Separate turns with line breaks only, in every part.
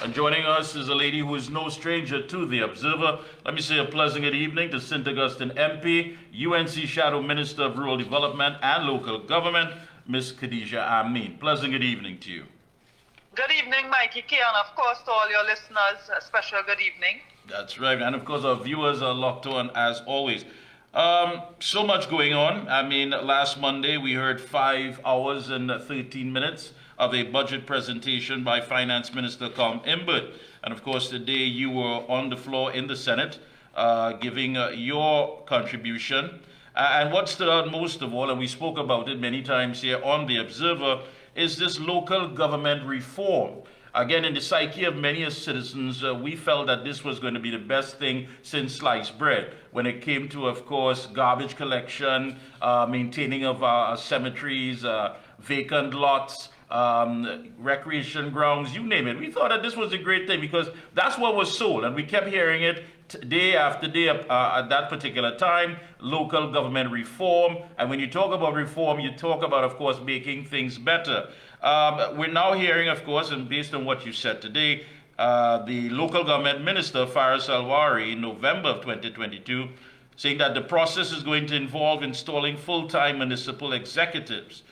And joining us is a lady who is no stranger to the Observer. Let me say a pleasant good evening to St. Augustine MP, UNC Shadow Minister of Rural Development and Local Government, Ms. Khadija Ameen. Pleasant good evening to you.
Good evening, Mikey, and of course to all your listeners, a special good evening.
That's right, and of course our viewers are locked on as always. So much going on. I mean, last Monday we heard 5 hours and 13 minutes of a budget presentation by Finance Minister Colm Imbert. And of course, today you were on the floor in the Senate giving your contribution. And what stood out most of all, and we spoke about it many times here on The Observer, is this local government reform. Again, in the psyche of many citizens, we felt that this was going to be the best thing since sliced bread when it came to, of course, garbage collection, maintaining of our cemeteries, vacant lots, recreation grounds, you name it. We thought that this was a great thing because that's what was sold, and we kept hearing it day after day at that particular time, local government reform. And when you talk about reform, you talk about, of course, making things better. We're now hearing, of course, and based on what you said today, the local government minister, Faris Alwari, in November of 2022, saying that the process is going to involve installing full-time municipal executives,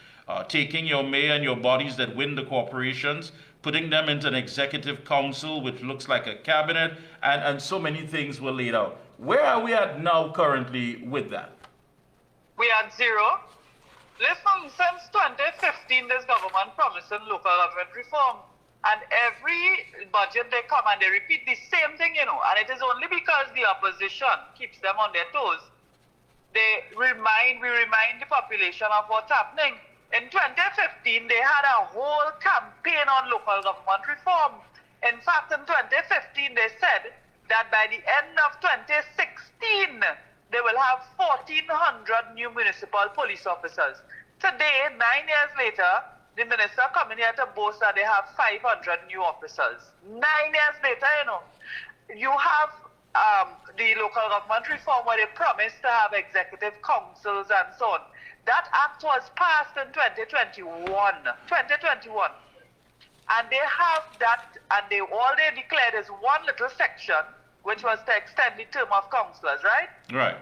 taking your mayor and your bodies that win the corporations, putting them into an executive council, which looks like a cabinet, and so many things were laid out. Where are we at now currently with that?
We are at zero. Listen, since 2015, this government promising local government reform. And every budget they come and they repeat the same thing, and it is only because the opposition keeps them on their toes. We remind the population of what's happening. In 2015, they had a whole campaign on local government reform. In fact, in 2015, they said that by the end of 2016, they will have 1,400 new municipal police officers. Today, 9 years later, the minister coming here to boast that they have 500 new officers. 9 years later, you have the local government reform where they promised to have executive councils and so on. That act was passed in 2021. And they have that, and all they declared is one little section, which was to extend the term of councillors, right?
Right.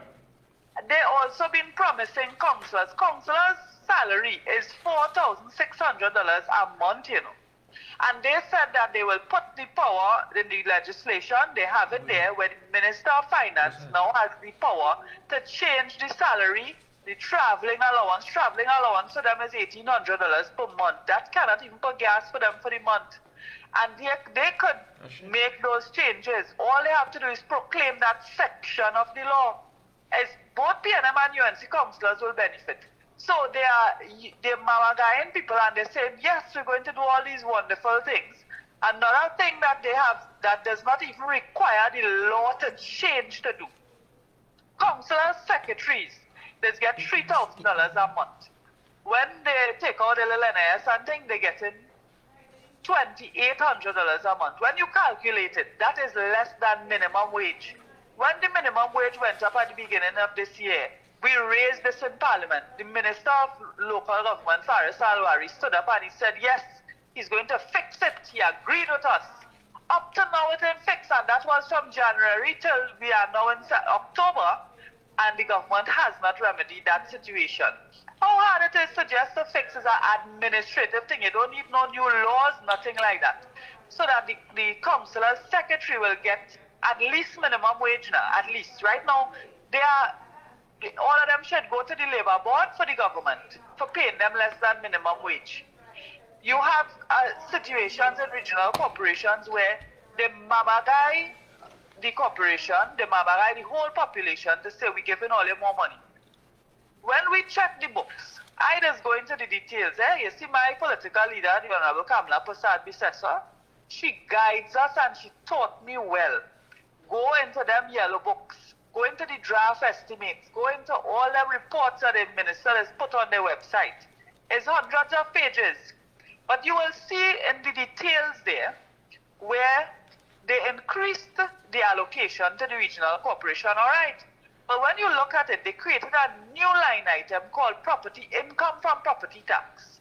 They also been promising councillors. Councillors' salary is $4,600 a month, And they said that they will put the power in the legislation, they have it there, where the Minister of Finance now has the power to change the salary, the traveling allowance. Traveling allowance for them is $1,800 per month. That cannot even put gas for them for the month. And they could make those changes. All they have to do is proclaim that section of the law. As both PNM and UNC councillors will benefit. So they're mamagaing people and they're saying, yes, we're going to do all these wonderful things. Another thing that they have that does not even require the law to change to do. Councillors, secretaries, they get $3,000 a month. When they take out the LNS and thing, they're getting $2,800 a month. When you calculate it, that is less than minimum wage. When the minimum wage went up at the beginning of this year, we raised this in Parliament. The Minister of Local Government, Faris Alwari, stood up and he said, yes, he's going to fix it. He agreed with us. Up to now, it didn't fix, and that was from January till we are now in October, and the government has not remedied that situation. How hard it is to just to fix is an administrative thing. You don't need no new laws, nothing like that. So that the councillor's secretary will get at least minimum wage now, at least. Right now, all of them should go to the labor board for the government for paying them less than minimum wage. You have situations in regional corporations where they mamagai the corporation, they mamagai the whole population to say we're giving all you more money. When we check the books, I just go into the details. You see my political leader, the Honorable Kamala Prasad Bisesa, she guides us and she taught me well. Go into them yellow books. Go into the draft estimates. Go into all the reports that the minister has put on their website. It's hundreds of pages. But you will see in the details there where they increased the allocation to the regional corporation, all right. But when you look at it, they created a new line item called property income from property tax.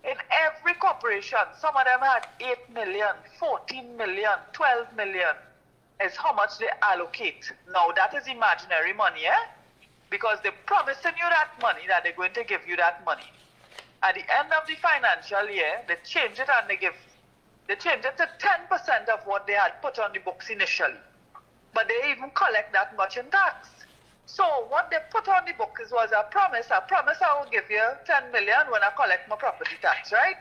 In every corporation, some of them had 8 million, 14 million, 12 million is how much they allocate. Now that is imaginary money, eh? Because they're promising you that money, that they're going to give you that money. At the end of the financial year, they change it and they change it to 10% of what they had put on the books initially. But they even collect that much in tax. So what they put on the book was a promise. I promise I will give you 10 million when I collect my property tax, right?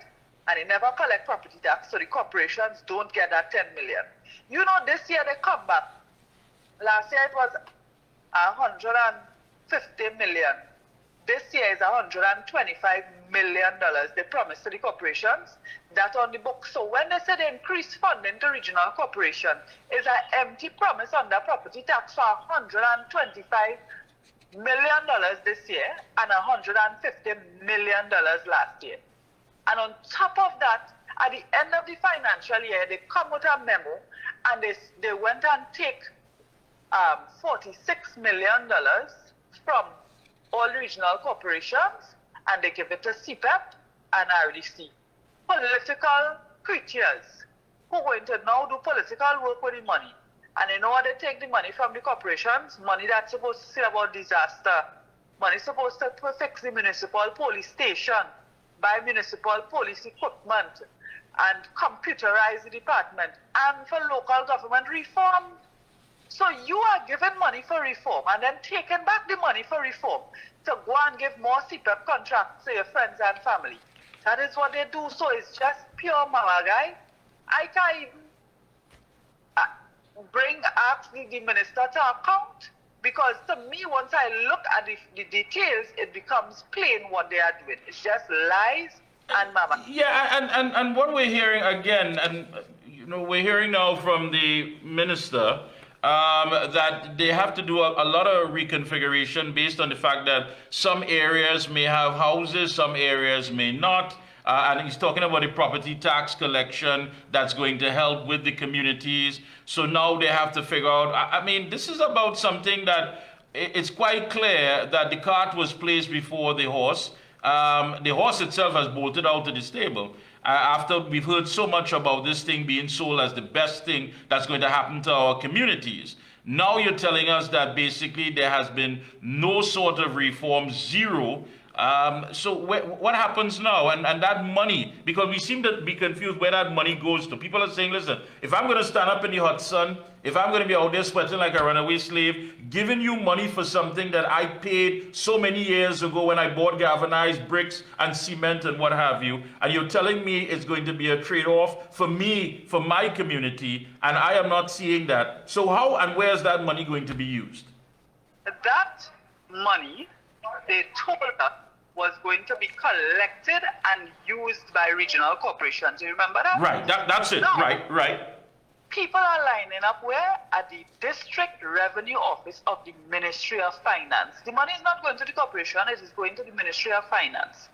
And they never collect property tax, so the corporations don't get that 10 million. You know, this year they come back. Last year it was 150 million. This year is $125 million they promised to the corporations. That on the book. So when they say they increase funding to regional corporation, is an empty promise on the property tax for $125 million this year and $150 million last year. And on top of that, at the end of the financial year, they come with a memo and they went and take $46 million from all regional corporations and they give it to CPEP and RDC. Political creatures who are going to now do political work with the money. And they know how they take the money from the corporations, money that's supposed to say about disaster, money supposed to fix the municipal police station, buy municipal police equipment, and computerize the department, and for local government reform. So you are giving money for reform and then taking back the money for reform to go and give more CPEP contracts to your friends and family. That is what they do. So it's just pure mama guy. I can't even ask the minister to account, because to me, once I look at the details, it becomes plain what they are doing. It's just lies and mama.
Yeah, and what we're hearing again, and you know, we're hearing now from the minister that they have to do a lot of reconfiguration based on the fact that some areas may have houses, some areas may not. And he's talking about the property tax collection that's going to help with the communities. So now they have to figure out, I mean, this is about something that it's quite clear that the cart was placed before the horse. The horse itself has bolted out of the stable. After we've heard so much about this thing being sold as the best thing that's going to happen to our communities. Now you're telling us that basically there has been no sort of reform, zero. So what happens now? And that money, because we seem to be confused where that money goes to. People are saying, listen, if I'm going to stand up in the hot sun, if I'm going to be out there sweating like a runaway slave, giving you money for something that I paid so many years ago when I bought galvanized bricks and cement and what have you, and you're telling me it's going to be a trade-off for me, for my community, and I am not seeing that. So how and where is that money going to be used?
That money, they told us, was going to be collected and used by regional corporations. You remember that?
Right, that's it. No. Right.
People are lining up where? At the district revenue office of the Ministry of Finance. The money is not going to the corporation, it is going to the Ministry of Finance.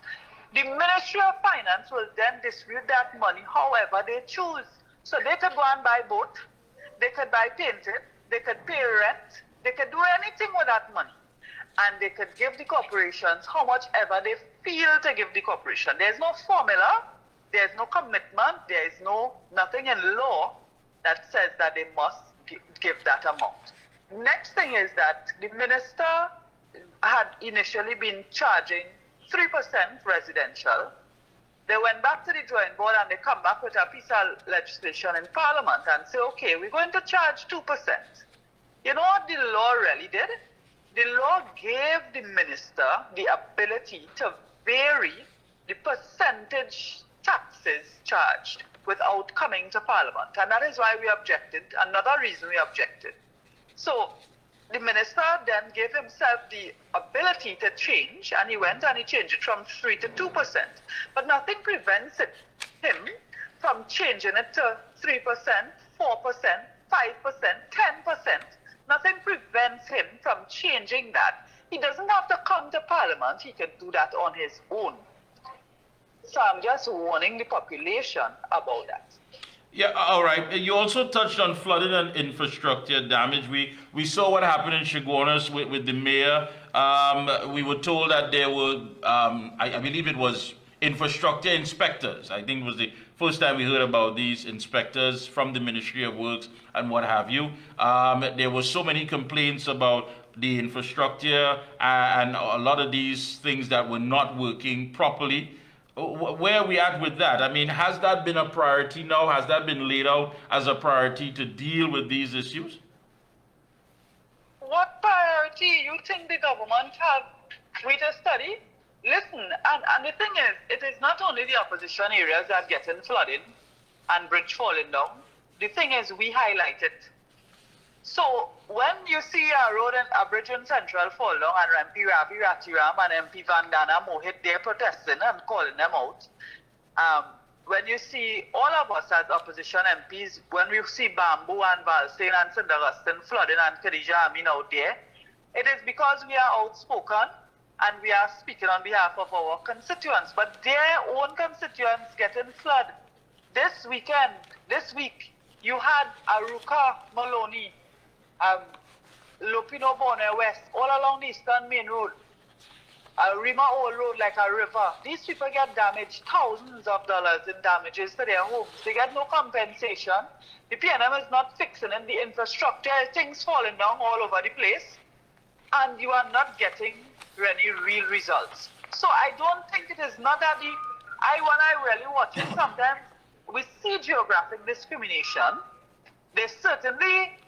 The Ministry of Finance will then distribute that money however they choose. So they could go and buy boat, they could buy painting, they could pay rent, they could do anything with that money. And they could give the corporations how much ever they feel to give the corporation. There's no formula, there's no commitment, there's nothing in law that says that they must give that amount. Next thing is that the minister had initially been charging 3% residential. They went back to the drawing board and they come back with a piece of legislation in Parliament and say, okay, we're going to charge 2%. You know what the law really did? The law gave the minister the ability to vary the percentage taxes charged without coming to Parliament. And that is why we objected, another reason we objected. So the minister then gave himself the ability to change, and he went and he changed it from 3 to 2%. But nothing prevents him from changing it to 3%, 4%, 5%, 10%. Nothing prevents him from changing that. He doesn't have to come to Parliament. He can do that on his own. So I'm just warning the population about that.
Yeah, all right. You also touched on flooding and infrastructure damage. We saw what happened in Chaguanas with the mayor. We were told that there were, I believe it was infrastructure inspectors. I think it was the first time we heard about these inspectors from the Ministry of Works and what have you. There were so many complaints about the infrastructure and a lot of these things that were not working properly. Where are we at with that? I mean, has that been a priority now? Has that been laid out as a priority to deal with these issues?
What priority you think the government have with a study? Listen, and the thing is, it is not only the opposition areas that get in flooding and bridge falling down. The thing is, we highlight it. So when you see a road and a bridge in Central fall down and MP Ravi Ratiram and MP Vandana Mohit, they're protesting and calling them out. When you see all of us as opposition MPs, when we see Bamboo and Valsane and St. Augustine flooding and Khadija Ameen out there, it is because we are outspoken and we are speaking on behalf of our constituents. But their own constituents get in flood. This week, you had Aruka Maloney, Lupino Bonner West, all along the Eastern Main Road, Rima Old Road like a river. These people get damaged, thousands of dollars in damages to their homes. They get no compensation. The PNM is not fixing it. The infrastructure, things falling down all over the place. And you are not getting any real results. So I don't think it is not that when I really watch it, sometimes we see geographic discrimination. They certainly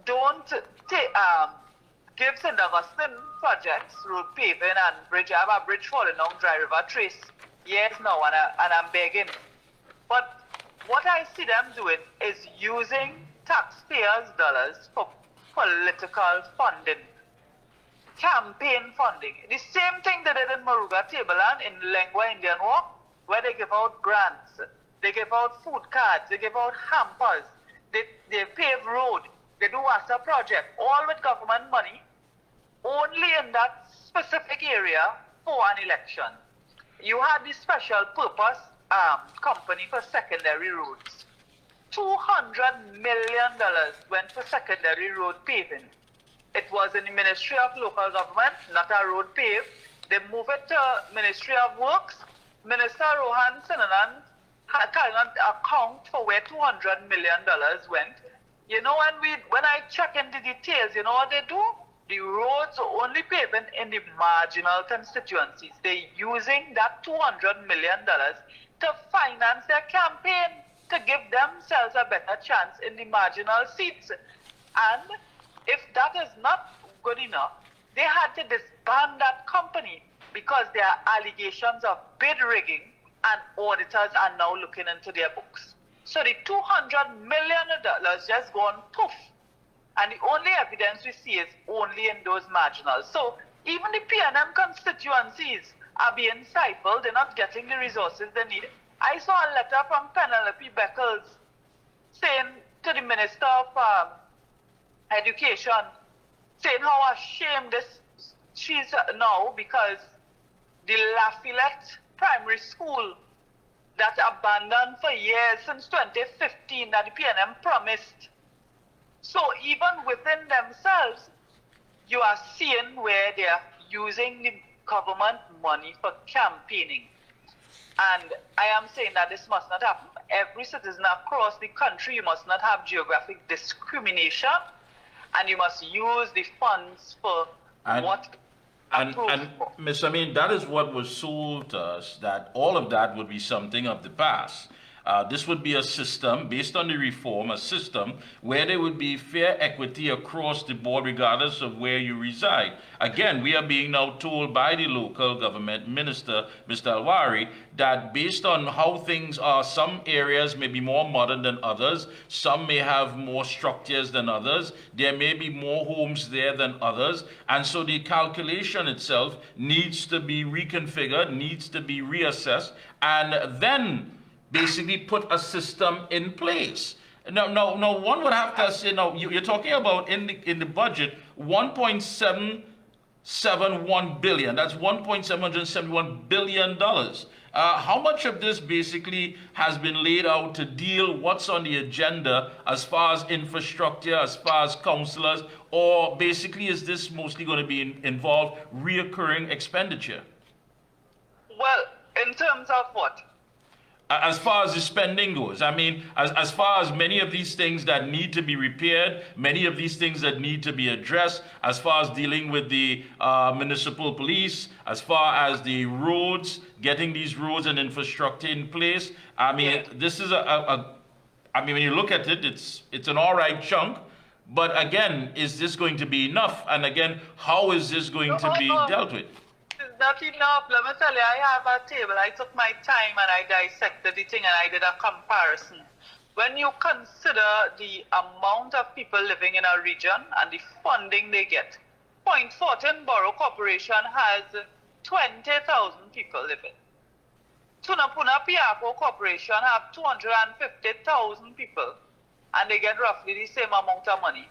don't give St. Augustine projects, road paving and bridge. I have a bridge falling down Dry River Trace years now, and I'm begging. But what I see them doing is using taxpayers' dollars for political funding, campaign funding. The same thing they did in Maruga Tableland in Lengua Indian Walk, where they give out grants, they give out food cards, they give out hampers, they pave road, they do WASA project, all with government money, only in that specific area for an election. You had the special purpose company for secondary roads. $200 million went for secondary road paving. It was in the Ministry of Local Government, not a road pave. They moved it to Ministry of Works. Minister Rohan Sinanan cannot account for where $200 million went. You know, when I check into details, you know what they do? The roads are only paving in the marginal constituencies. They're using that $200 million to finance their campaign, to give themselves a better chance in the marginal seats. And if that is not good enough, they had to disband that company because there are allegations of bid rigging and auditors are now looking into their books. So the $200 million just gone poof. And the only evidence we see is only in those marginals. So even the PNM constituencies are being stifled. They're not getting the resources they need. I saw a letter from Penelope Beckles saying to the Minister of Education, saying how ashamed she's now because the Lafayette Primary School that abandoned for years since 2015 that the PNM promised. So even within themselves, you are seeing where they are using the government money for campaigning. And I am saying that this must not happen. Every citizen across the country, you must not have geographic discrimination, and you must use the funds for what approved.
And Ms. Ameen, that is what was sold to us, that all of that would be something of the past. This would be a system, based on the reform, a system where there would be fair equity across the board regardless of where you reside. Again, we are being now told by the local government minister, Mr. Alwari, that based on how things are, some areas may be more modern than others, some may have more structures than others, there may be more homes there than others, and so the calculation itself needs to be reconfigured, needs to be reassessed, and then basically put a system in place. Now, one would have to say, now, you're talking about in the budget, 1.771 billion. That's $1.771 billion. How much of this basically has been laid out to deal what's on the agenda as far as infrastructure, as far as councillors, or basically is this mostly going to be involved reoccurring expenditure?
Well, in terms of what?
As far as the spending goes, I mean, as far as many of these things that need to be repaired, many of these things that need to be addressed, as far as dealing with the municipal police, as far as the roads, getting these roads and infrastructure in place. I mean, this is I mean, when you look at it, it's an all right chunk. But again, is this going to be enough? And again, how is this going to be dealt with?
It's not enough. Let me tell you, I have a table. I took my time and I dissected the thing and I did a comparison. When you consider the amount of people living in a region and the funding they get, Point Fortin Borough Corporation has 20,000 people living. Tunapuna Piako Corporation have 250,000 people and they get roughly the same amount of money.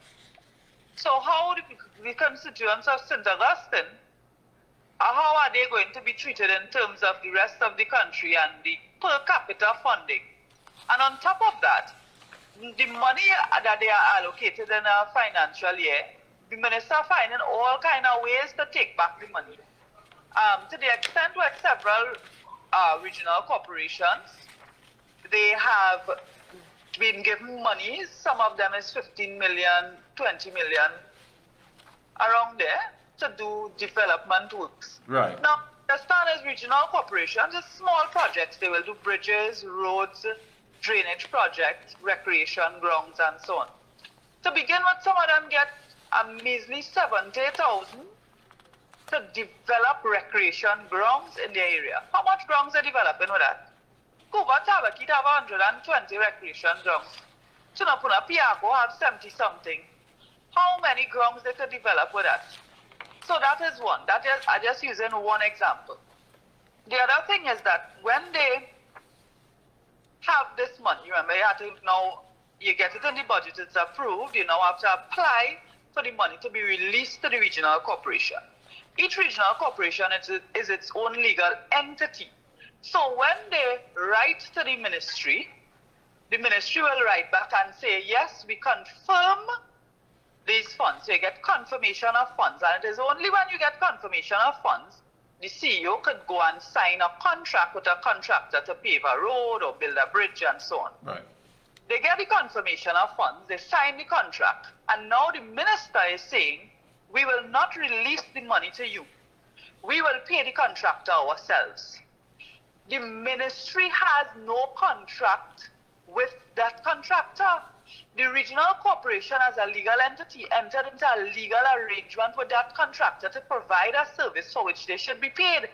So how the constituents of St. Augustine, how are they going to be treated in terms of the rest of the country and the per capita funding? And on top of that, the money that they are allocated in a financial year, the minister finding all kind of ways to take back the money. To the extent where several regional corporations, they have been given money. Some of them is 15 million, 20 million, around there, to do development works.
Right.
Now, understand as regional corporations, it's small projects. They will do bridges, roads, drainage projects, recreation grounds, and so on. To begin with, some of them get a measly 70,000 to develop recreation grounds in their area. How much grounds are developing with that? Kuba Tabakit have 120 recreation grounds. Tunapuna Piako have 70 something. How many grounds they could develop with that? So that is one. I just using one example. The other thing is that when they have this money, remember you have to now, you get it in the budget, it's approved, you now have to apply for the money to be released to the regional corporation. Each regional corporation is its own legal entity. So when they write to the ministry will write back and say, yes, we confirm these funds. So you get confirmation of funds. And it is only when you get confirmation of funds, the CEO could go and sign a contract with a contractor to pave a road or build a bridge and so on.
Right.
They get the confirmation of funds, they sign the contract, and now the minister is saying, we will not release the money to you. We will pay the contractor ourselves. The ministry has no contract with that contractor. The regional corporation as a legal entity entered into a legal arrangement with that contractor to provide a service for which they should be paid.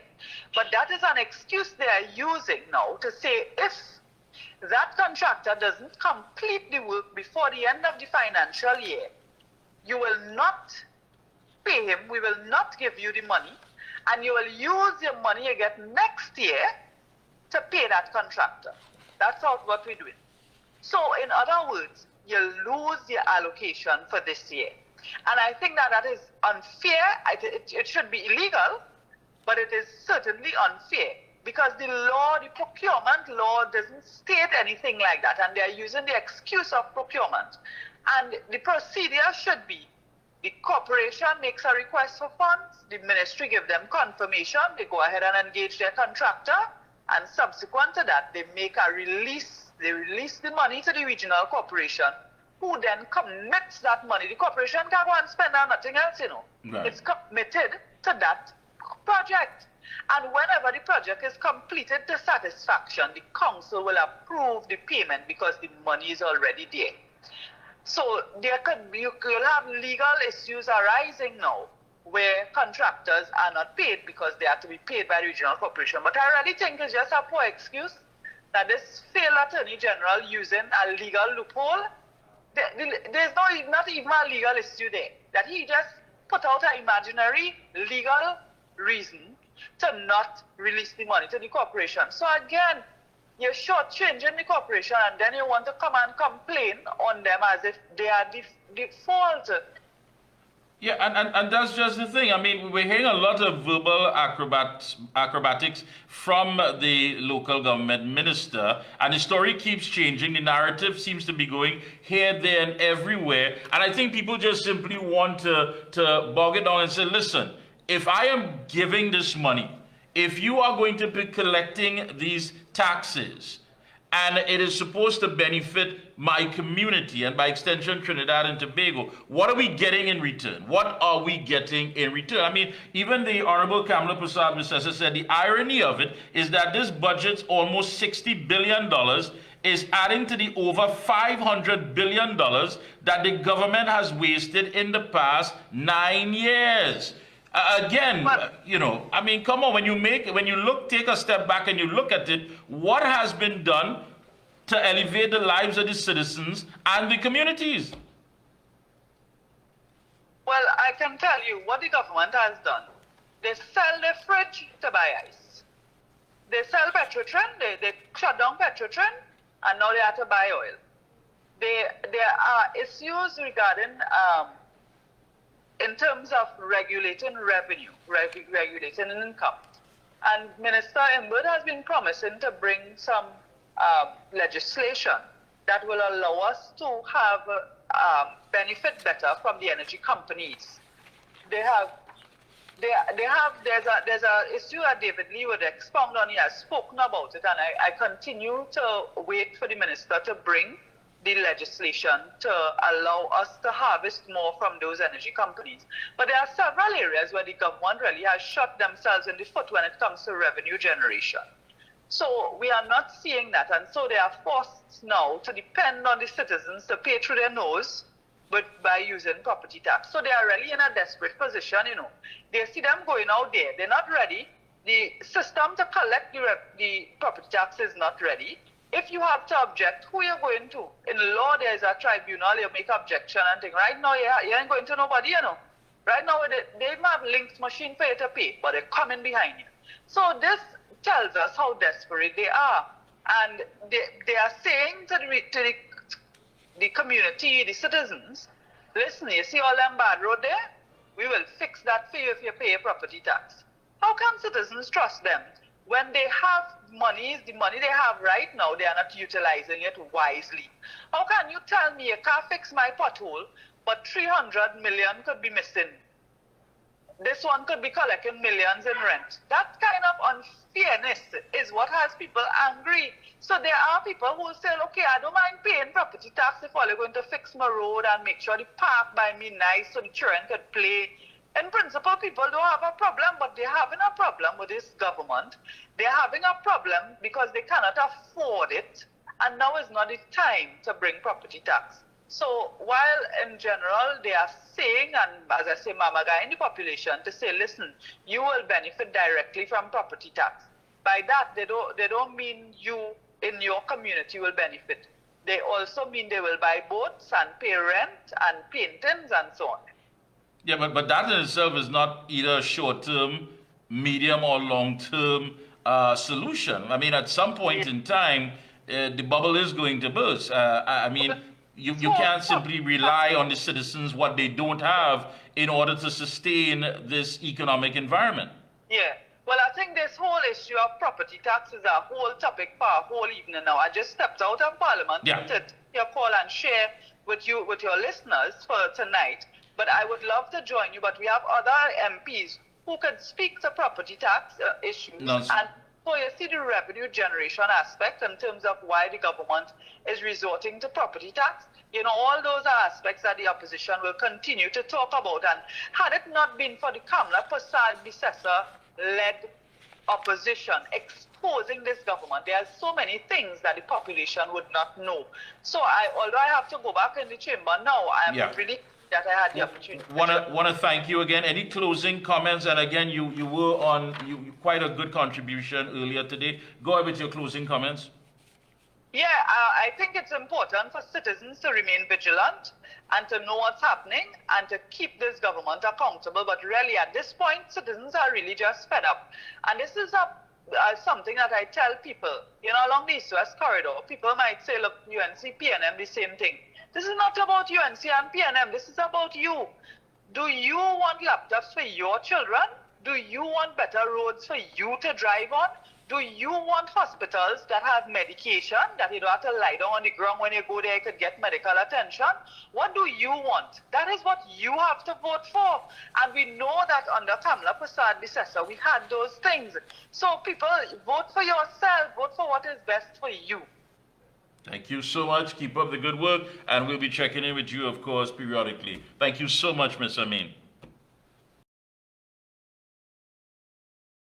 But that is an excuse they are using now to say if that contractor doesn't complete the work before the end of the financial year, you will not pay him, we will not give you the money, and you will use your money you get next year to pay that contractor. That's what we're doing. So in other words, you lose your allocation for this year. And I think that is unfair. It should be illegal, but it is certainly unfair because the law, the procurement law doesn't state anything like that, and they're using the excuse of procurement. And the procedure should be the corporation makes a request for funds, the ministry give them confirmation, they go ahead and engage their contractor, and subsequent to that, they make a release, they release the money to the regional corporation, who then commits that money. The corporation can't go and spend on nothing else, you know. Right. It's committed to that project. And whenever the project is completed to satisfaction, the council will approve the payment because the money is already there. So you'll have legal issues arising now where contractors are not paid because they have to be paid by the regional corporation. But I really think it's just a poor excuse that this failed attorney general using a legal loophole. There's not even a legal issue there. That he just put out an imaginary legal reason to not release the money to the corporation. So again, you're shortchanging the corporation and then you want to come and complain on them as if they are the fault.
Yeah, and that's just the thing. I mean, we're hearing a lot of verbal acrobatics from the local government minister, and the story keeps changing. The narrative seems to be going here, there, and everywhere. And I think people just simply want to bog it down and say, listen, if I am giving this money, if you are going to be collecting these taxes, and it is supposed to benefit my community and by extension Trinidad and Tobago, what are we getting in return? What are we getting in return? I mean, even the Honorable Kamala Prasad Misesa said the irony of it is that this budget's almost $60 billion is adding to the over $500 billion that the government has wasted in the past 9 years. Again, you know, I mean, come on, when you look, take a step back and you look at it, what has been done to elevate the lives of the citizens and the communities?
Well, I can tell you what the government has done. They sell their fridge to buy ice. They sell Petrotrin, they shut down Petrotrin, and now they have to buy oil. There are issues regarding in terms of regulating revenue, regulating income. And Minister Imbert has been promising to bring some legislation that will allow us to have benefit better from the energy companies. There's a issue that David Lee would expound on. He has spoken about it, and I continue to wait for the minister to bring the legislation to allow us to harvest more from those energy companies. But there are several areas where the government really has shot themselves in the foot when it comes to revenue generation. So we are not seeing that, and so they are forced now to depend on the citizens to pay through their nose, but by using property tax. So they are really in a desperate position, you know. They see them going out there. They're not ready. The system to collect the property tax is not ready. If you have to object, who are you going to? In law, there is a tribunal, you make objection and thing. Right now, you ain't going to nobody, you know. Right now, they even have linked machine for you to pay, but they're coming behind you. So this tells us how desperate they are. And they are saying to the community, the citizens, listen, you see all them bad road there? We will fix that for you if you pay a property tax. How can citizens trust them? When they have money, the money they have right now, they are not utilizing it wisely. How can you tell me you can't fix my pothole, but 300 million could be missing? This one could be collecting millions in rent. That kind of unfairness is what has people angry. So there are people who say, okay, I don't mind paying property tax if all you're going to fix my road and make sure the park by me nice so the children could play. In principle, people don't have a problem, but they're having a problem with this government. They're having a problem because they cannot afford it, and now is not the time to bring property tax. So while in general they are saying, and as I say, mama guy in the population, to say, listen, you will benefit directly from property tax. By that, they don't mean you in your community will benefit. They also mean they will buy boats and pay rent and paintings and so on.
Yeah, but that in itself is not either short-term, medium, or long-term solution. I mean, at some point in time, the bubble is going to burst. I mean, you can't simply rely on the citizens, what they don't have, in order to sustain this economic environment.
Yeah. Well, I think this whole issue of property tax is a whole topic for a whole evening now. I just stepped out of Parliament to take your call and share with your listeners for tonight. But I would love to join you. But we have other MPs who could speak to property tax issues. And so you see the revenue generation aspect in terms of why the government is resorting to property tax. You know, all those are aspects that the opposition will continue to talk about. And had it not been for the Kamala Prasad Misesa-led opposition exposing this government, there are so many things that the population would not know. So although I have to go back in the chamber now, I am really that I had the opportunity.
Want to thank you again. Any closing comments? And again, you were on quite a good contribution earlier today. Go ahead with your closing comments.
Yeah, I think it's important for citizens to remain vigilant and to know what's happening and to keep this government accountable. But really, at this point, citizens are really just fed up. And this is something that I tell people, you know, along the East-West corridor. People might say, look, UNC, PNM, the same thing. This is not about UNC and PNM. This is about you. Do you want laptops for your children? Do you want better roads for you to drive on? Do you want hospitals that have medication, that you don't have to lie down on the ground when you go there, you could get medical attention? What do you want? That is what you have to vote for. And we know that under Kamala Prasad Bissessa, we had those things. So people, vote for yourself, vote for what is best for you.
Thank you so much. Keep up the good work, and we'll be checking in with you, of course, periodically. Thank you so much, Ms. Ameen.